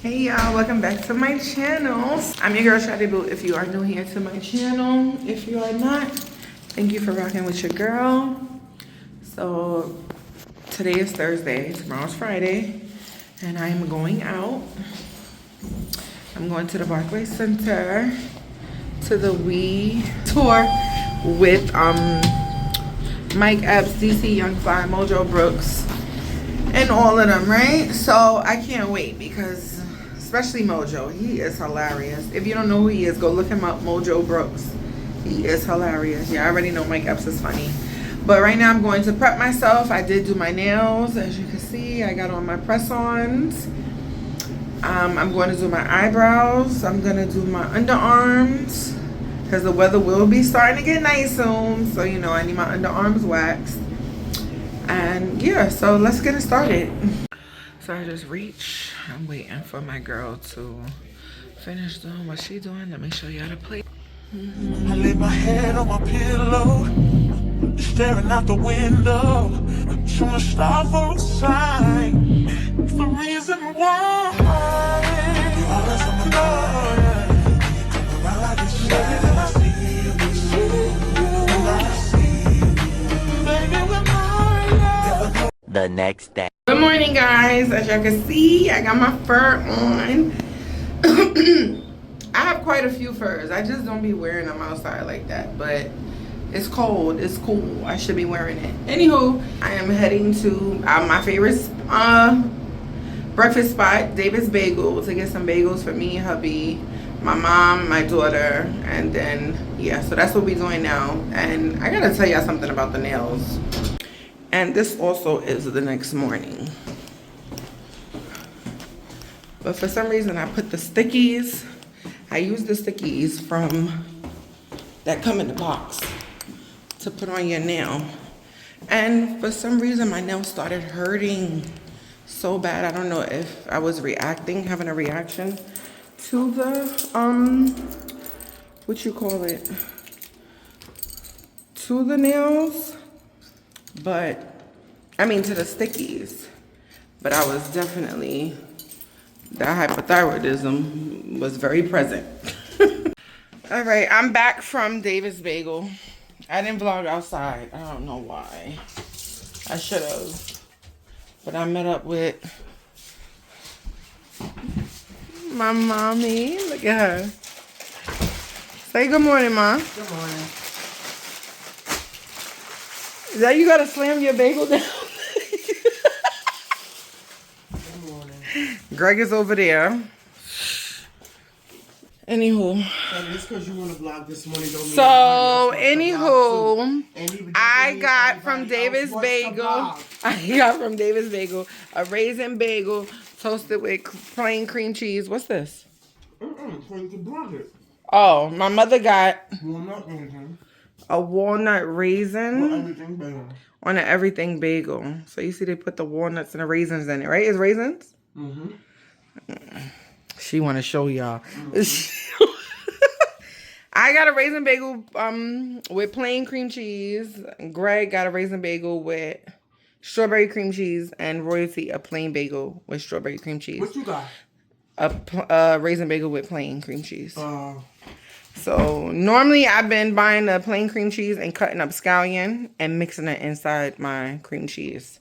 Hey y'all, welcome back to my channel. I'm your girl Shadi Boo. If you are new here to my channel, if you are not, thank you for rocking with your girl. So today is Thursday, tomorrow's Friday, and I am going out. I'm going to the Barclays Center to the We tour with Mike Epps, DC Young Fly, Mojo Brooks, and all of them, right? So I can't wait because especially Mojo, he is hilarious. If you don't know who he is, go look him up, Mojo Brooks. He is hilarious. Yeah, I already know Mike Epps is funny. But right now I'm going to prep myself. I did do my nails, as you can see. I got on my press-ons. I'm going to do my eyebrows. I'm going to do my underarms because the weather will be starting to get nice soon. So, you know, I need my underarms waxed. And yeah, so let's get it started. So I just reached. I'm waiting for my girl to finish doing what she's doing. Let me show you how to play. I lay my head on my pillow, staring out the window, trying to stop for a sign. It's the reason why you always on my mind. Come around and say that I see you, and I see you, baby, when I The next day. Good morning, guys. As y'all can see, I got my fur on. I have quite a few furs. I just don't be wearing them outside like that. But it's cold. It's cool. I should be wearing it. Anywho, I am heading to my favorite breakfast spot, David's Bagel, to get some bagels for me, hubby, my mom, my daughter, and then, yeah, so that's what we're doing now. And I gotta tell y'all something about the nails. And this also is the next morning. But for some reason, I put the stickies. I use the stickies from that come in the box to put on your nail. And for some reason, my nail started hurting so bad. I don't know if I was having a reaction to the, what you call it, to the nails. But, I mean, to the stickies. But I was definitely, that hypothyroidism was very present. All right, I'm back from David's Bagel. I didn't vlog outside. I don't know why. I should have. But I met up with my mommy. Look at her. Say good morning, Mom. Good morning. Is that you gotta slam your bagel down? Good morning. Greg is over there. Anywho. And just because you want to vlog this morning don't mean So, everybody else wants to vlog too. anywho, I got from David's Bagel. I got from David's Bagel a raisin bagel toasted with plain cream cheese. What's this? So you can vlog it. Oh, my mother got Walnut raisin. a walnut Or raisin everything bagel. on an everything bagel. So you see they put the walnuts and the raisins in it, right? It's raisins? Mm-hmm. She want to show y'all. I got a raisin bagel with plain cream cheese. Greg got a raisin bagel with strawberry cream cheese, and Royalty a plain bagel with strawberry cream cheese. What you got? A raisin bagel with plain cream cheese. So normally I've been buying the plain cream cheese and cutting up scallion and mixing it inside my cream cheese.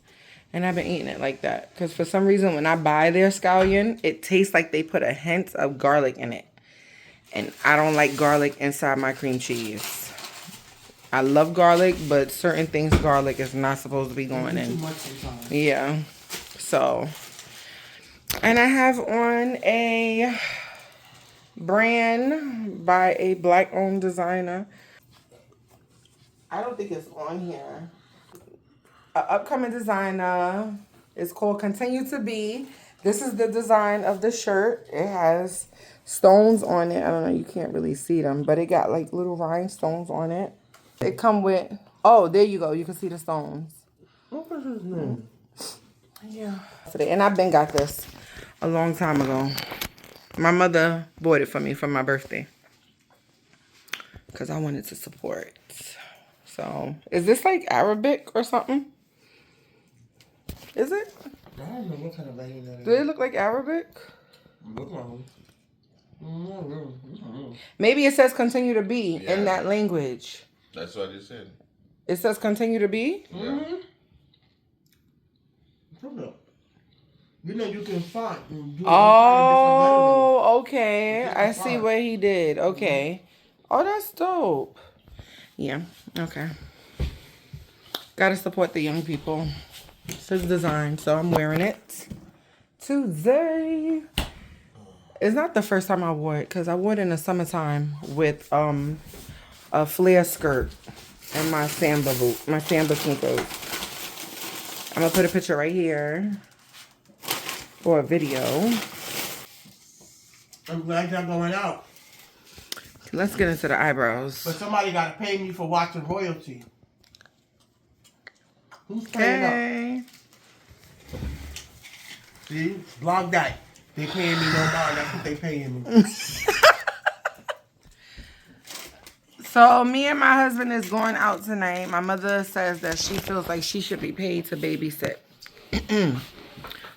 And I've been eating it like that. Because for some reason when I buy their scallion, it tastes like they put a hint of garlic in it. And I don't like garlic inside my cream cheese. I love garlic, but certain things garlic is not supposed to be going in. Too much sometimes. Yeah. So. And I have on a brand by a black-owned designer. I don't think it's on here. An upcoming designer is called Continue to Be. This is the design of the shirt. It has stones on it. I don't know, you can't really see them, but it got like little rhinestones on it. It come with, oh, there you go. You can see the stones. What was his name? Yeah. And I've been got this a long time ago. My mother bought it for me for my birthday because I wanted to support. So, is this like Arabic or something? Is it? I don't know what kind of writing that is. Do they look like Arabic? Maybe it says continue to be in that language. That's what it said. It says continue to be? Mm-hmm. You know you can find. Oh, okay. I see what he did. Okay. Oh, that's dope. Yeah. Okay. Gotta support the young people. It's his design, so I'm wearing it today. It's not the first time I wore it, because I wore it in the summertime with a flare skirt and my Samba sneakers. I'm gonna put a picture right here for a video. I'm glad y'all going out. Let's get into the eyebrows. But somebody gotta pay me for watching royalty. Who's paying up? See? Blog that. They paying me no mind. That's what they paying me. So me and my husband is going out tonight. My mother says that she feels like she should be paid to babysit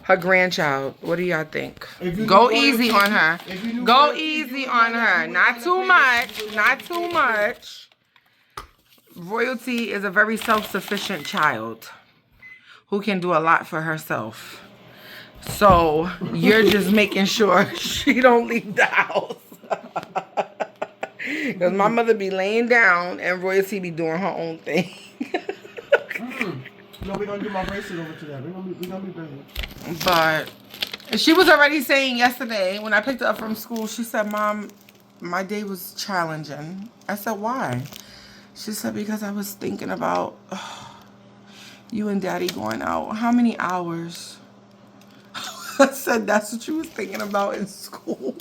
her grandchild. What do y'all think? Go easy on her. Go easy on her. Not too much. Not too much. Royalty is a very self-sufficient child who can do a lot for herself. So you're just making sure she don't leave the house. Because my mother be laying down and Royalty be doing her own thing. No, we're going to do my bracelet over to that. We're going to be bracelet. But she was already saying yesterday when I picked her up from school, she said, Mom, my day was challenging. I said, why? She said, because I was thinking about you and Daddy going out. How many hours? I said, that's what you was thinking about in school.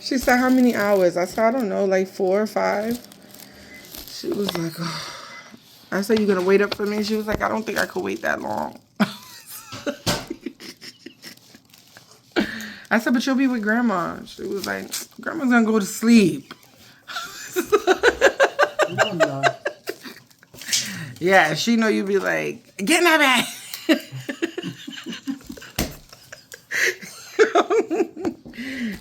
She said, how many hours? I said, I don't know, like 4 or 5. She was like, oh. I said, you gonna wait up for me? She was like, I don't think I could wait that long. I said, but you'll be with Grandma. She was like, Grandma's gonna go to sleep. No. Yeah, she know you be like, get in that bag.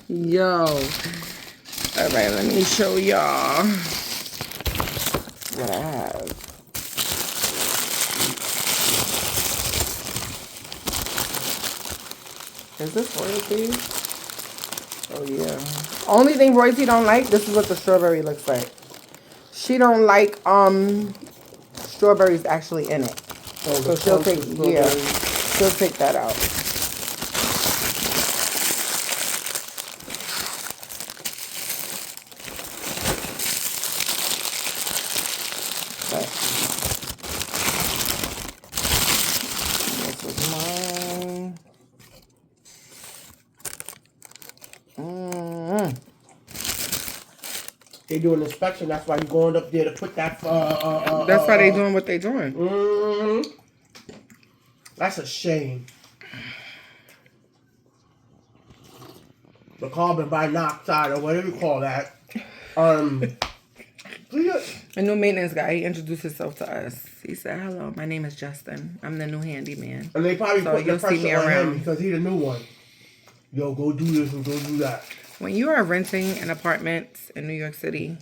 Yo. All right, let me show y'all what I have. Is this Royalty? Oh, yeah. Only thing Royalty don't like, this is what the strawberry looks like. She don't like strawberries actually in it. Oh, So she'll take that out. This is mine. They do an inspection. That's why you're going up there to put that. That's why they doing what they doing. That's a shame. The carbon monoxide or whatever you call that. A new maintenance guy, he introduced himself to us. He said, hello, my name is Justin. I'm the new handyman. And they probably So put the you'll see me pressure on him around. because he's the new one. Yo, go do this and go do that. When you are renting an apartment in New York City,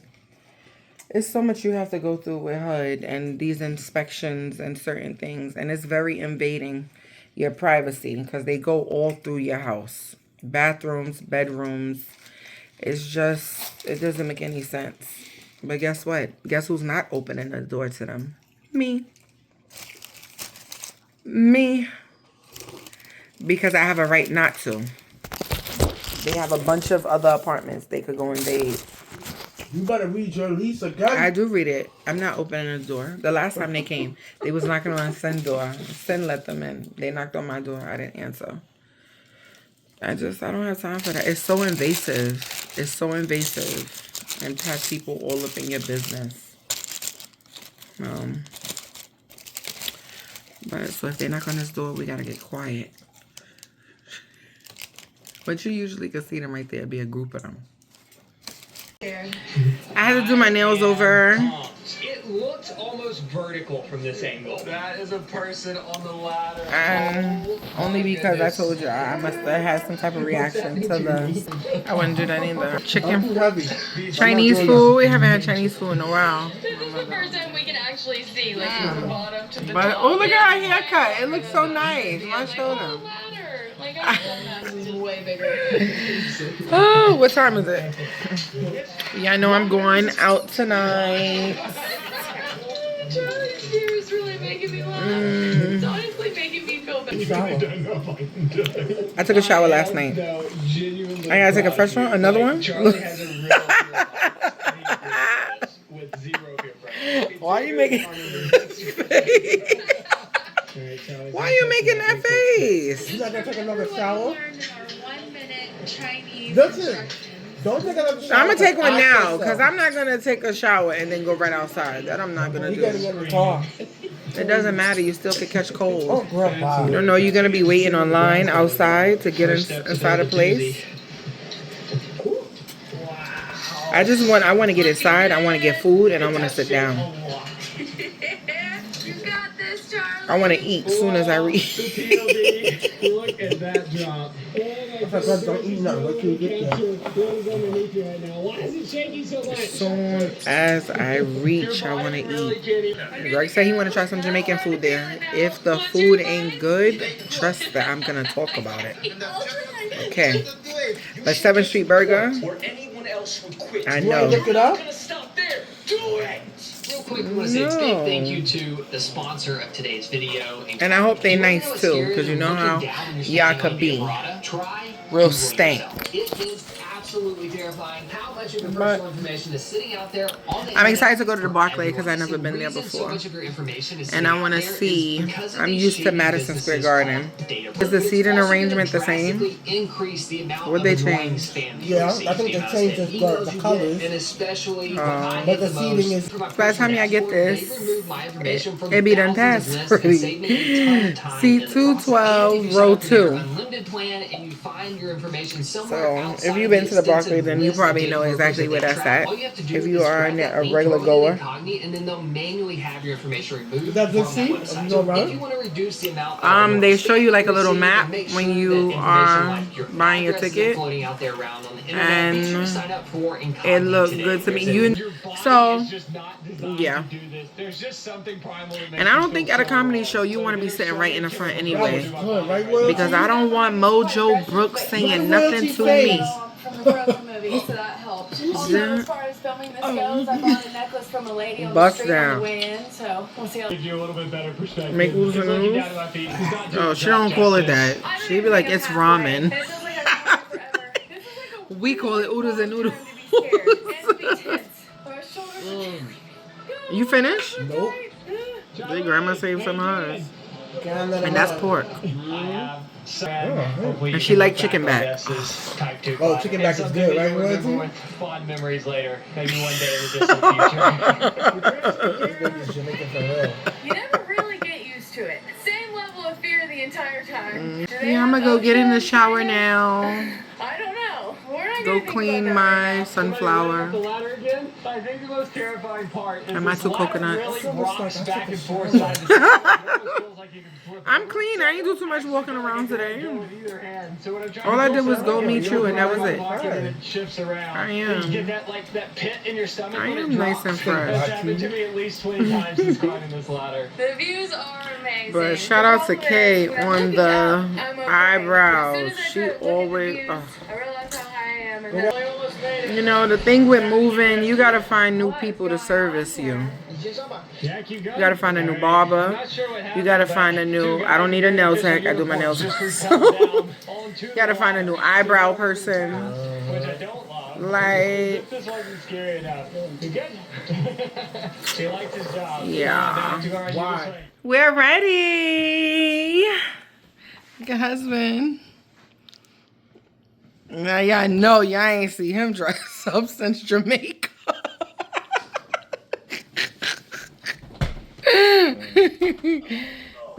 it's so much you have to go through with HUD and these inspections and certain things. And it's very invading your privacy because they go all through your house. Bathrooms, bedrooms. It's just, it doesn't make any sense. But guess what? Guess who's not opening the door to them? Me. Me. Because I have a right not to. They have a bunch of other apartments they could go invade. You better read your lease again. I do read it. I'm not opening the door. The last time they came, they was knocking on Sen's door. Sen let them in. They knocked on my door. I didn't answer. I don't have time for that. It's so invasive. It's so invasive. And to have people all up in your business. But so if they knock on this door, we gotta get quiet. But you usually can see them right there. Be a group of them. I had to do my nails over. looks almost vertical from this angle. That is a person on the ladder. And only because I told you I must have had some type of reaction to the. I wouldn't do that either. Chicken, Chinese food. We haven't had Chinese food in a while. This is the first time we can actually see, like, from the bottom to the But top. oh, look at our haircut. It looks so nice. My shoulder. Ladder. Like, I love that. This is way bigger. Oh, what time is it? Yeah, I know I'm going out tonight. Charlie's here is really making me laugh. It's honestly making me feel better. I took a shower last night. I gotta take a fresh one? Another one? Why are you making Why are you making that face? You not gonna take another shower? Chinese Listen, don't take another shower. I'm gonna take one I now said so. because I'm not gonna take a shower and then go right outside. That I'm not gonna You do. gotta get in the car. It doesn't matter. You still could catch Oh, cold. girl, wow. You don't know you're gonna be waiting online outside to get inside a place. I want to get inside. I want to get food and I want to sit down. You got this, Charlie. I want to eat as soon as I reach. Look at that drop. I thought don't eat nothing. Wait till you get there. As soon as I reach, I want to eat. Greg said he want to try some Jamaican food there. If the food ain't good, trust that I'm going to talk about it. Okay. But 7th Street Burger, I know. Look it up. Stop there. Do it. Real quick, I want to say a big thank you to the sponsor of today's video. And I hope they nice too, because you know how y'all could be. Real stank. It is absolutely terrifying how much of your personal information is sitting out there on the I'm internet. excited to go to the Barclay because I've never been there before. And I want to see, I'm used to Madison Square Garden. Is the seating arrangement the same? What'd they change? Yeah, I think they changed the colors. But the seating is. By the time y'all get this, it be done past already. Seat 212, row 2. So, if you've been to the Barclay, then you probably know exactly where that's at. If you are a regular goer. Is that good seat? If you go around? They show you like a little map when you are buying your ticket. And it looked good to me. So, yeah. And I don't think at a comedy show you want to be sitting right in the front anyway. Because I don't want Mojo Brooks saying nothing to me. From the Frozen movie, so that helped. Also, as far as filming this goes, I bought a necklace from a lady on the Bust street on down. the way in, so we'll see how. Give you a little bit better perspective. Make oodles and noodles? Oh, she don't call it that. She be like, it's ramen. It feels like I've been here forever. This is like a We call it oodles and noodles. You finished? Nope. Did grandma save some of hers? And that's pork. And she like chicken back. Oh, chicken back is good, right, Royalty? Fond memories later. Maybe one day in the distant future. You never really get used to it. Same level of fear the entire time. Yeah, I'm gonna go get in the shower now. I don't know. We're not Go gonna think clean about that my right sunflower. The ladder again. I think the most terrifying part is And my this two ladder coconuts. really rocks back and forth side to side. It almost feels like you can flip I'm it. clean. I ain't do too much walking around today. Go with either hand. So what I'm trying All to I do did was is go meet you and that was my it. pocket and it shifts around. I And am. you get that like that pit in your stomach I when it am nice drops. and fresh. That's happened to me at least 20 times since climbing this ladder. The views are amazing. But shout out to The problem Kay is, when I on look the up, I'm okay. eyebrows. As soon as I She look at the always. views, Oh. I realize how high I am, and then I almost made it. You know, the thing with moving, you gotta find new people to service you. Yeah, keep going. You gotta find a new barber. Not sure what You happened, gotta but find a new. I don't need a nail tech. I do my nails. just You cut down all in two gotta find a new eyebrow person. which I don't love. Like, This wasn't scary enough. You good? He likes his job. Yeah. Back to our Why? usual- we're ready. Good husband. Now y'all know y'all ain't see him dress up since Jamaica.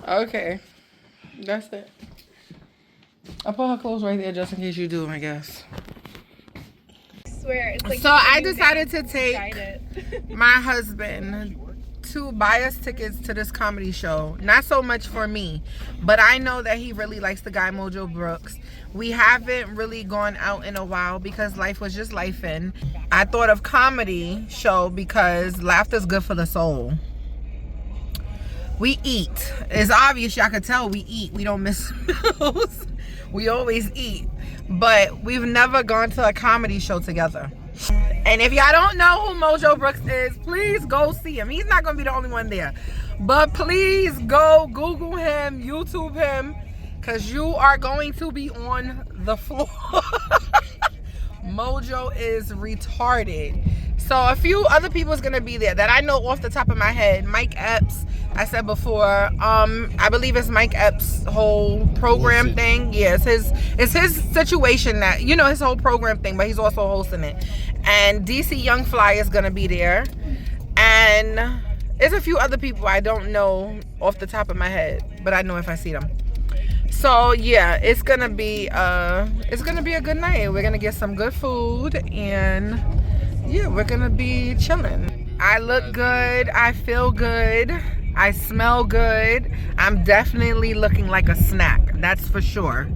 Okay, that's it. I'll put her clothes right there just in case you do, I guess. I swear, it's like So I decided to take excited. my husband to buy us tickets to this comedy show. Not so much for me, but I know that he really likes the guy Mojo Brooks. We haven't really gone out in a while because life was just lifing. I thought of comedy show because laughter's good for the soul. We eat. It's obvious, y'all can tell we eat. We don't miss meals. We always eat. But we've never gone to a comedy show together. And if y'all don't know who Mojo Brooks is, please go see him. He's not going to be the only one there. But please go Google him, YouTube him, because you are going to be on the floor. Mojo is retarded. So a few other people is going to be there that I know off the top of my head. Mike Epps, I said before. I believe it's Mike Epps' whole program thing. Yeah, it's his situation that, you know, his whole program thing, but he's also hosting it. And DC Young Fly is going to be there. And there's a few other people I don't know off the top of my head, but I know if I see them. So yeah, it's gonna be a good night. We're gonna get some good food, and yeah, we're gonna be chilling. I look good, I feel good, I smell good. I'm definitely looking like a snack, that's for sure.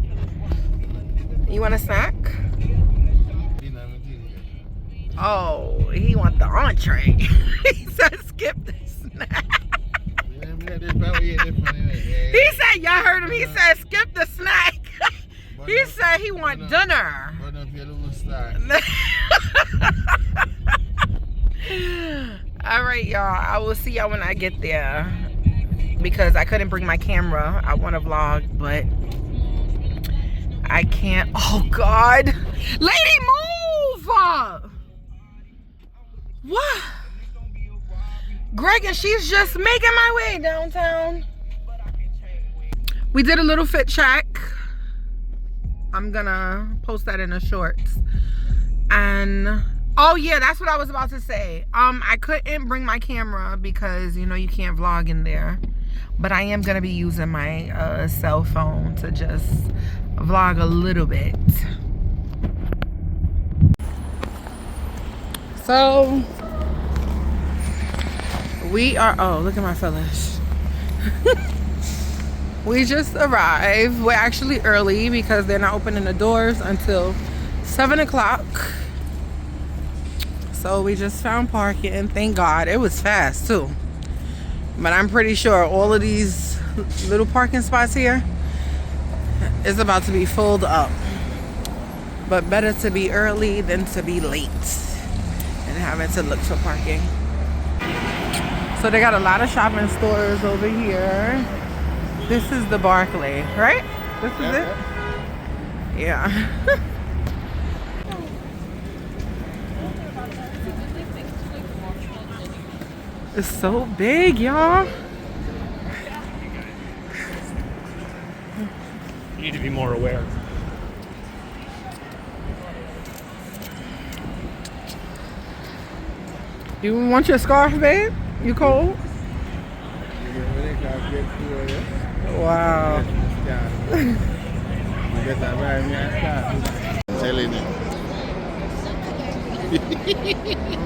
You want a snack? Oh, he want the entree. He said skip the snack. He said, y'all heard him, he said skip the snack. He said he want dinner. Alright, y'all, I will see y'all when I get there, because I couldn't bring my camera. I want to vlog, but I can't. Oh God, lady, move. What? Greg, and she's just making my way downtown. We did a little fit check. I'm gonna post that in the shorts. And oh yeah, that's what I was about to say. I couldn't bring my camera because, you know, you can't vlog in there, but I am gonna be using my cell phone to just vlog a little bit. So we are, oh, look at my fellas. We just arrived. We're actually early because they're not opening the doors until 7 o'clock. So we just found parking. Thank God. It was fast too. But I'm pretty sure all of these little parking spots here is about to be filled up. But better to be early than to be late and having to look for parking. So they got a lot of shopping stores over here. This is the Barclay, right? This is it? Yeah. It's so big, y'all. You need to be more aware. You want your scarf, babe? You cold? Wow. Oh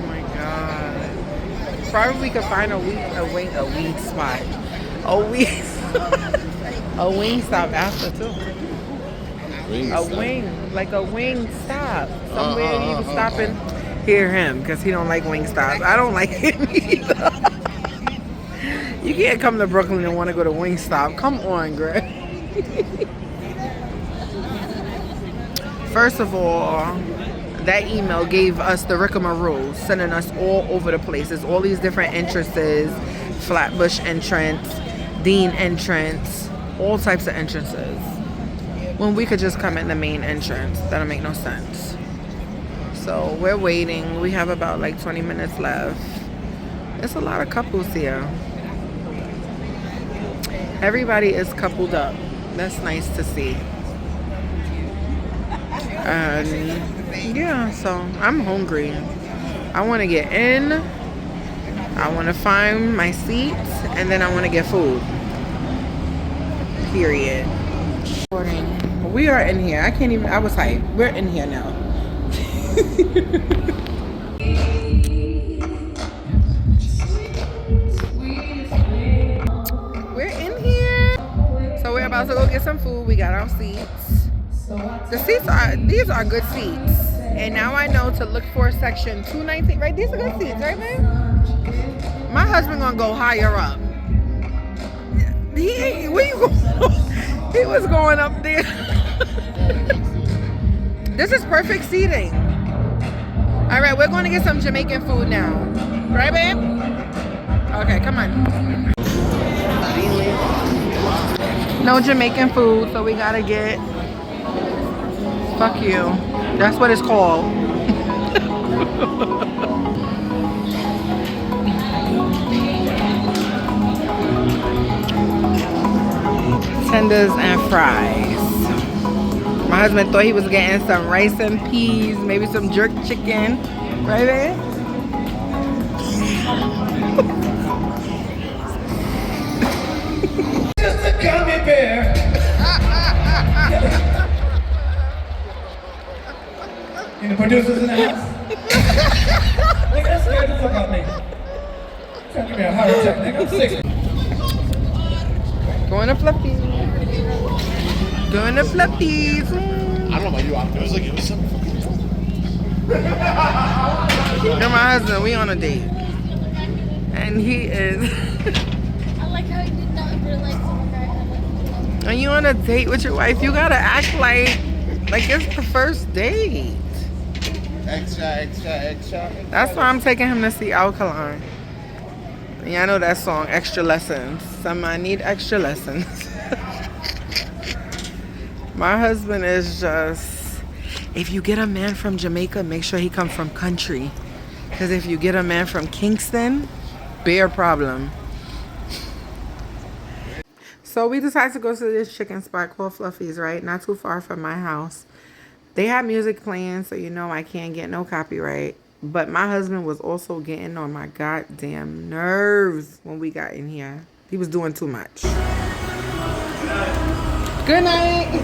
my God. Probably we could find a weed spot. A wing stop after too. Like a wing stop. Somewhere you can stop and hear him, because he don't like wing stops. I don't like him either. You can't come to Brooklyn and want to go to Wingstop. Come on, Greg. First of all, that email gave us the rigmarole, sending us all over the place. There's all these different entrances, Flatbush entrance, Dean entrance, all types of entrances. When we could just come in the main entrance. That'll make no sense. So we're waiting. We have about like 20 minutes left. There's a lot of couples here. Everybody is coupled up. That's nice to see. And yeah, so I'm hungry. I want to get in. I want to find my seat, and then I want to get food. Period. We are in here. I can't even, I was hyped. We're in here now. We about to go get some food. We got our seats. These are good seats. And now I know to look for section 219. Right? These are good seats, right, man? My husband gonna go higher up. Where you going? He was going up there. This is perfect seating. All right, we're going to get some Jamaican food now. Right, babe? Okay, come on. No Jamaican food, so we gotta get... Fuck you. That's what it's called. Tenders and fries. My husband thought he was getting some rice and peas, maybe some jerk chicken. Right, babe? Just a gummy bear. And the producers in the house. Nigga, that's scared the fuck out of me. Trying to give me a heart attack, nigga. I'm sick. Going to fluffies. Going to fluffies. I don't know about you, it was like it was something. You're my husband. We on a date. And he is... I like how you did not realize someone died. When you on a date with your wife, you gotta act like it's the first date. Extra. That's why I'm taking him to see Alkaline. Yeah, I know that song, Extra Lessons. Somebody need extra lessons. My husband is just... If you get a man from Jamaica, make sure he come from country. Because if you get a man from Kingston, bear problem. So we decided to go to this chicken spot called Fluffy's, right? Not too far from my house. They have music playing, so you know I can't get no copyright. But my husband was also getting on my goddamn nerves when we got in here. He was doing too much. Good night.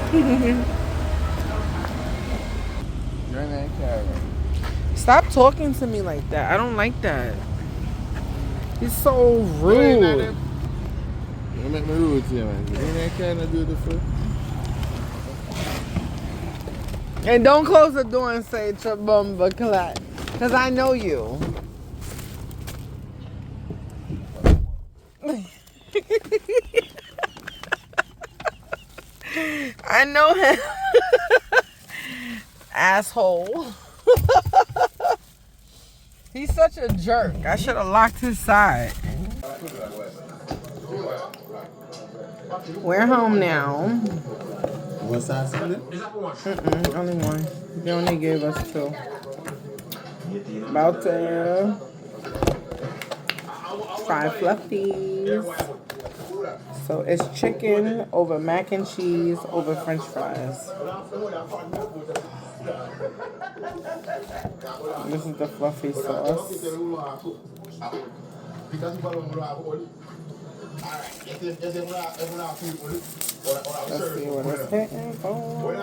Stop talking to me like that. I don't like that. He's so rude. You make me rude to you, man. You ain't kind of do the food. And don't close the door and say Chabumba Clat. Because I know you. I know him. Asshole. He's such a jerk. I should have locked his side. We're home now. One size salad? Only one. They only gave us two. About to fry fluffies. So it's chicken over mac and cheese over french fries. This is the fluffy sauce. Let's see what it's hitting for.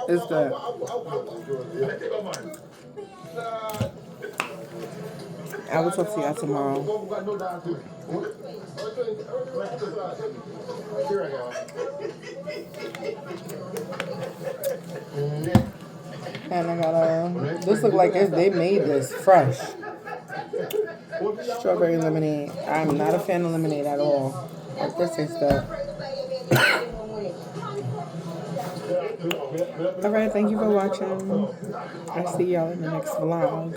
It's that. I will talk to y'all tomorrow. And I got this look like they made this fresh. Strawberry lemonade. I'm not a fan of lemonade at all. Like this tastes good. Alright, thank you for watching. I'll see y'all in the next vlog.